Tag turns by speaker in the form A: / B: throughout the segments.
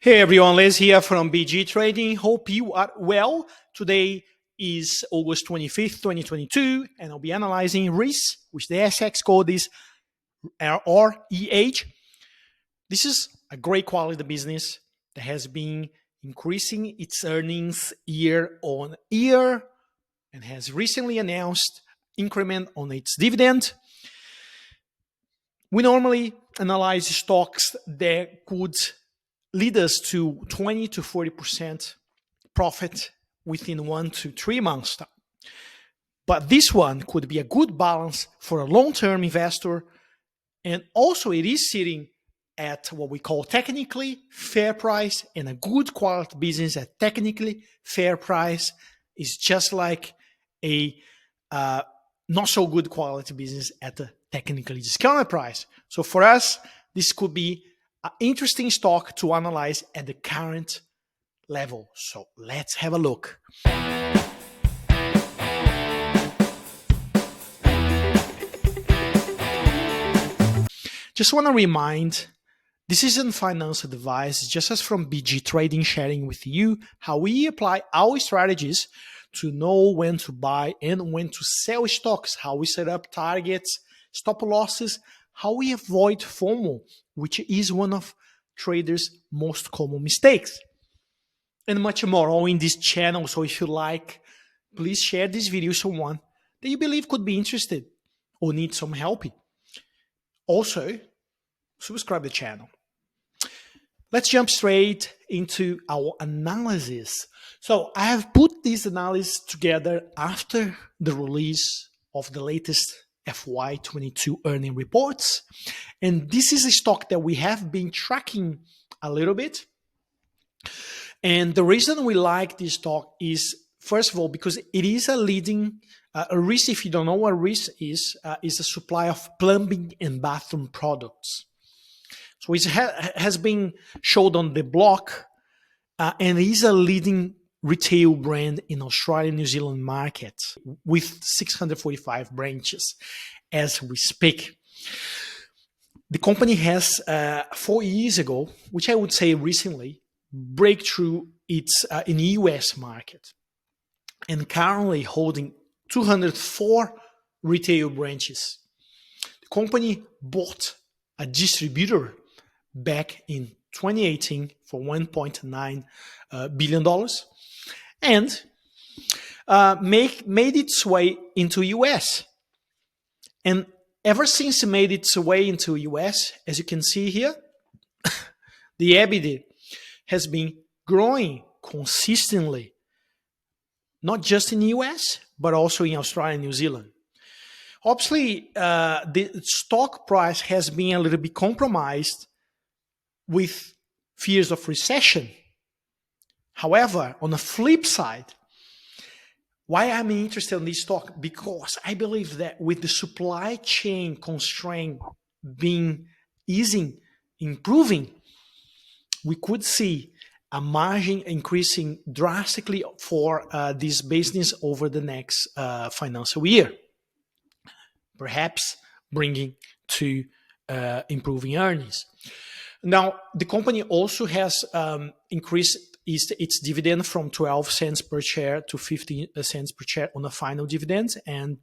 A: Hey everyone, Les here from BG Trading. Hope you are well. Today is August 25th, 2022, and I'll be analyzing Reece, which the SX code is REH. This is a great quality business that has been increasing its earnings year on year and has recently announced increment on its dividend. We normally analyze stocks that could lead us to 20 to 40% profit within 1 to 3 months. But this one could be a good balance for a long-term investor, and also it is sitting at what we call technically fair price, and a good quality business at technically fair price is just like a not so good quality business at a technically discounted price. So for us, this could be an interesting stock to analyze at the current level. So let's have a look. Just want to remind, this isn't financial advice, just as from BG Trading, sharing with you how we apply our strategies to know when to buy and when to sell stocks, how we set up targets, stop losses, how we avoid FOMO, which is one of traders' most common mistakes, and much more, all in this channel. So if you like, please share this video with someone that you believe could be interested or need some help. Also, subscribe to the channel. Let's jump straight into our analysis. So I have put this analysis together after the release of the latest FY22 earning reports. And this is a stock that we have been tracking a little bit. And the reason we like this stock is, first of all, because it is a leading, Reece, if you don't know what Reece is a supply of plumbing and bathroom products. So it has been showed on the block, and is a leading retail brand in Australia and New Zealand market with 645 branches as we speak. The company has 4 years ago, which I would say recently, breakthrough its in the US market, and currently holding 204 retail branches. The company bought a distributor back in 2018 for $1.9 billion, and made its way into US. And ever since it made its way into US, as you can see here, the EBITDA has been growing consistently, not just in the US, but also in Australia and New Zealand. Obviously, the stock price has been a little bit compromised with fears of recession. However, on the flip side, why I'm interested in this stock? Because I believe that with the supply chain constraint being easing, improving, we could see a margin increasing drastically for this business over the next financial year, perhaps bringing to improving earnings. Now, the company also has increased its dividend from 12 cents per share to 15 cents per share on the final dividend, and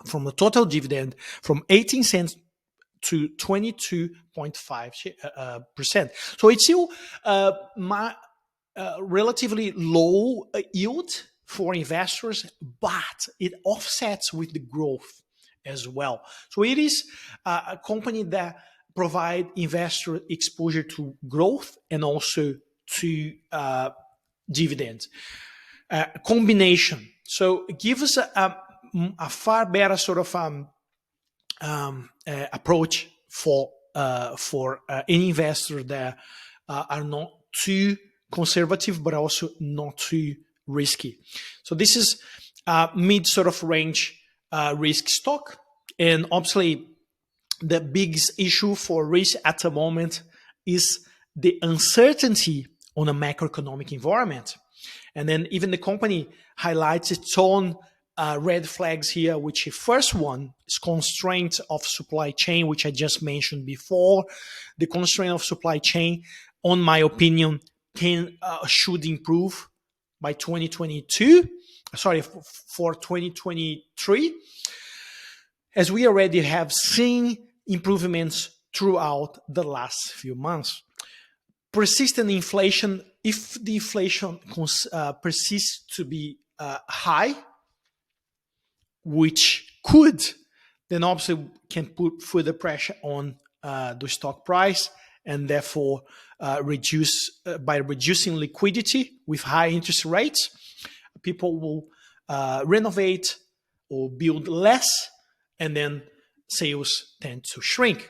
A: from the total dividend from 18 cents to 22.5%. So it's still relatively low yield for investors, but it offsets with the growth as well. So it is a company that provide investor exposure to growth and also to dividends combination. So it gives us a far better sort of approach for any investor that are not too conservative, but also not too risky. So this is mid sort of range risk stock, and obviously the biggest issue for Reece at the moment is the uncertainty on the macroeconomic environment. And then even the company highlights its own red flags here, which the first one is constraint of supply chain, which I just mentioned before. The constraint of supply chain on my opinion, should improve by 2022. Sorry, for 2023, as we already have seen improvements throughout the last few months. Persistent inflation, if the inflation persists to be high, which could, then obviously can put further pressure on the stock price, and therefore by reducing liquidity with high interest rates, people will renovate or build less, and then sales tend to shrink.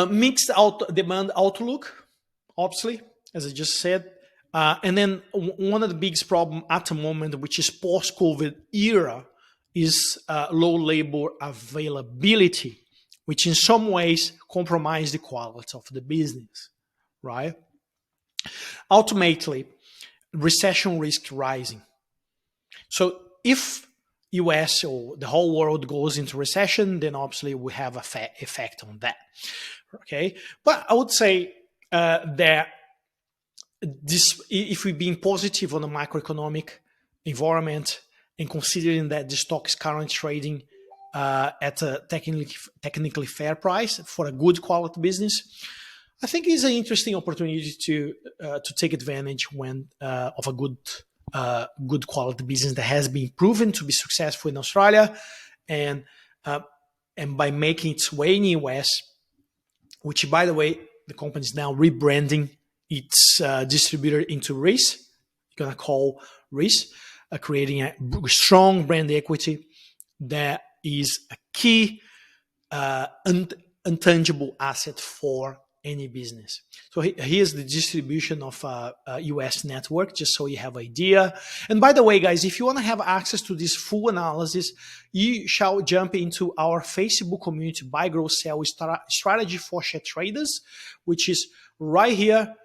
A: Mixed demand outlook, obviously, as I just said. And then one of the biggest problems at the moment, which is post-COVID era, is low labor availability, which in some ways compromise the quality of the business, right? Ultimately, recession risk rising. So if US or the whole world goes into recession, then obviously we have an effect on that. Okay, but I would say that if we're being positive on the macroeconomic environment and considering that the stock is currently trading at a technically fair price for a good quality business, I think it's an interesting opportunity to take advantage of a good quality business that has been proven to be successful in Australia, and by making its way in the US, which, by the way, the company is now rebranding its distributor into Reece. You're going to call Reece, creating a strong brand equity that is a key intangible asset for any business. So here's the distribution of US network, just so you have an idea. And by the way, guys, if you want to have access to this full analysis, you shall jump into our Facebook community, Buy, Grow, Sell Strategy for Share Traders, which is right here.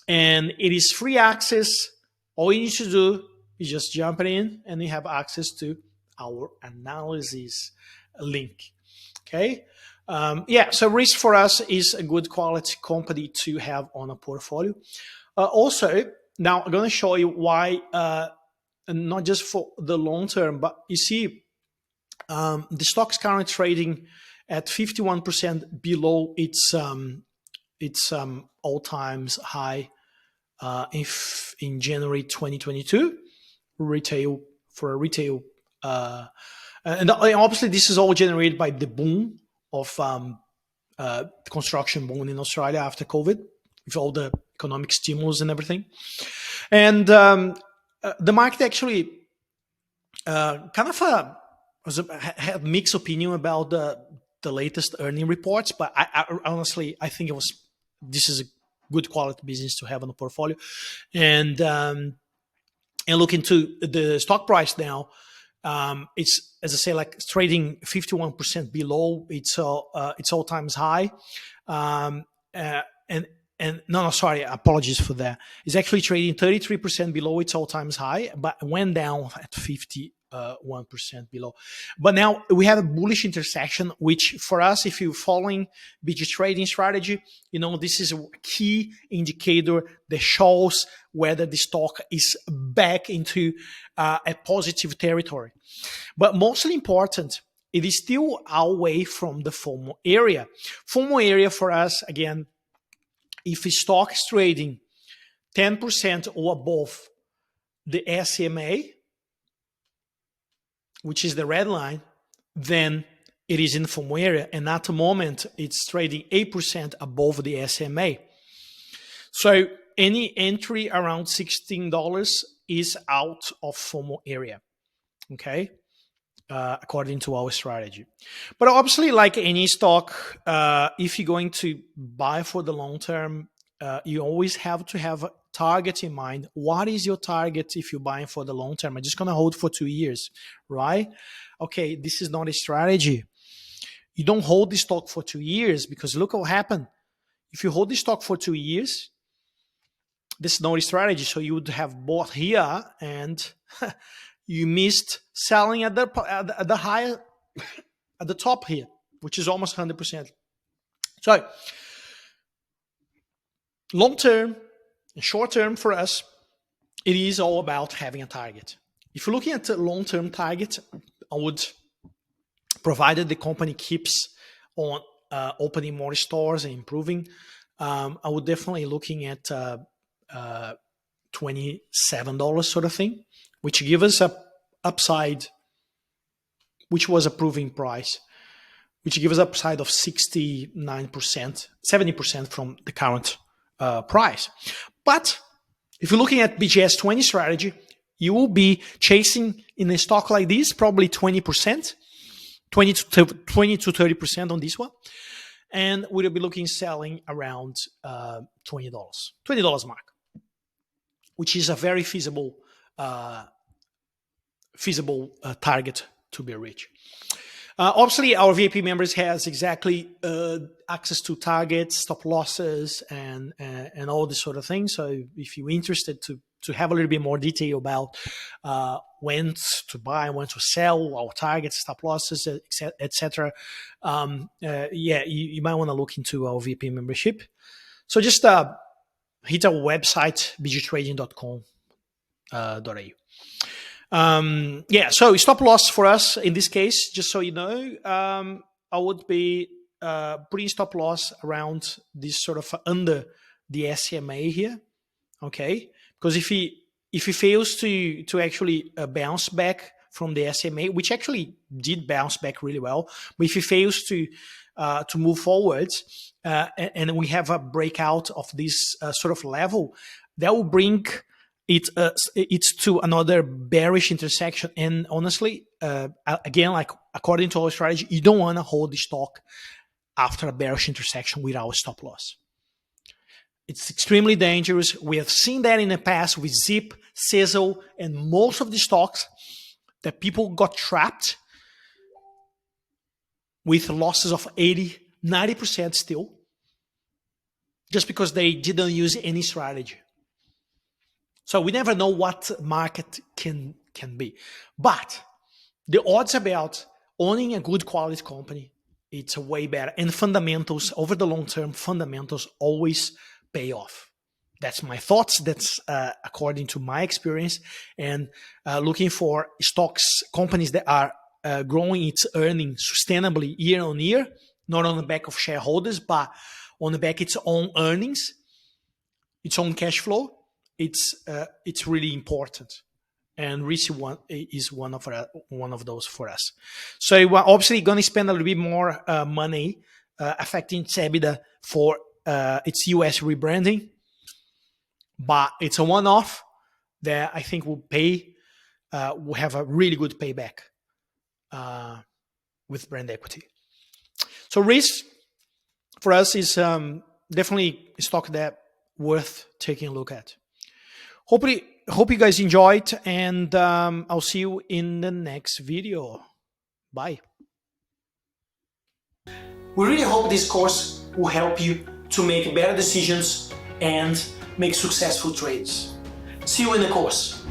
A: And it is free access. All you need to do is just jump in and you have access to our analysis link. Okay. So Reece for us is a good quality company to have on a portfolio. Also, now I'm going to show you why, not just for the long term, but you see, the stock's currently trading at 51% below its all-time high in January 2022. Retail. And obviously, this is all generated by the boom of the construction boom in Australia after COVID, with all the economic stimulus and everything. And the market actually had mixed opinion about the latest earning reports, but I honestly think this is a good quality business to have on the portfolio. And look into the stock price now. It's, as I say, like trading 51% below its all-time high. Sorry, apologies for that. It's actually trading 33% below its all-time high, but went down at 51% below. But now we have a bullish intersection, which for us, if you're following BG trading strategy, this is a key indicator that shows whether the stock is back into a positive territory. But mostly important, it is still away from the FOMO area. FOMO area for us, again, if a stock is trading 10% or above the SMA, which is the red line, then it is in the FOMO area. And at the moment, it's trading 8% above the SMA. So any entry around $16 is out of FOMO area, okay? According to our strategy. But obviously, like any stock, if you're going to buy for the long term, you always have to have a target in mind. What is your target if you're buying for the long term? I'm just going to hold for 2 years, right? Okay, this is not a strategy. You don't hold the stock for 2 years, because look what happened. If you hold the stock for 2 years, this is not a strategy. So you would have bought here and you missed selling at the higher, at the top here, which is almost 100%. So long term and short term for us, it is all about having a target. If you're looking at the long-term target, I would, provided the company keeps on opening more stores and improving, I would definitely looking at $27 sort of thing, which give us a upside, which was a proving price, which gives us upside of 69%, 70% from the current price. But if you're looking at BGS 20 strategy, you will be chasing in a stock like this, probably 20%, 20 to 30% on this one. And we'll be looking selling around $20 mark, which is a very feasible target to be reached. Obviously, our VIP members has exactly access to targets, stop losses, and all this sort of thing. So if you're interested to have a little bit more detail about when to buy, when to sell, our targets, stop losses, etc., you might want to look into our VIP membership. So just hit our website, bgtrading.com.au. So stop loss for us in this case, just so you know, I would be putting stop loss around this sort of under the SMA here, okay? Because if he fails to actually bounce back from the SMA, which actually did bounce back really well, but if he fails to move forward and we have a breakout of this sort of level, that will bring it's to another bearish intersection. And honestly, again, like according to our strategy, you don't want to hold the stock after a bearish intersection without stop loss. It's extremely dangerous. We have seen that in the past with Zip, Sizzle, and most of the stocks that people got trapped with losses of 80, 90% still, just because they didn't use any strategy. So we never know what market can be. But the odds about owning a good quality company, it's a way better. And fundamentals, over the long term, fundamentals always pay off. That's my thoughts. That's according to my experience. And looking for stocks, companies that are growing its earnings sustainably year on year, not on the back of shareholders, but on the back of its own earnings, its own cash flow. It's really important, and Reece is one of those for us. So we're obviously going to spend a little bit more money affecting its EBITDA for its US rebranding, but it's a one-off that I think will pay. Will have a really good payback with brand equity. So Reece for us is definitely a stock that worth taking a look at. Hope you guys enjoyed, and I'll see you in the next video. Bye. We really hope this course will help you to make better decisions and make successful trades. See you in the course.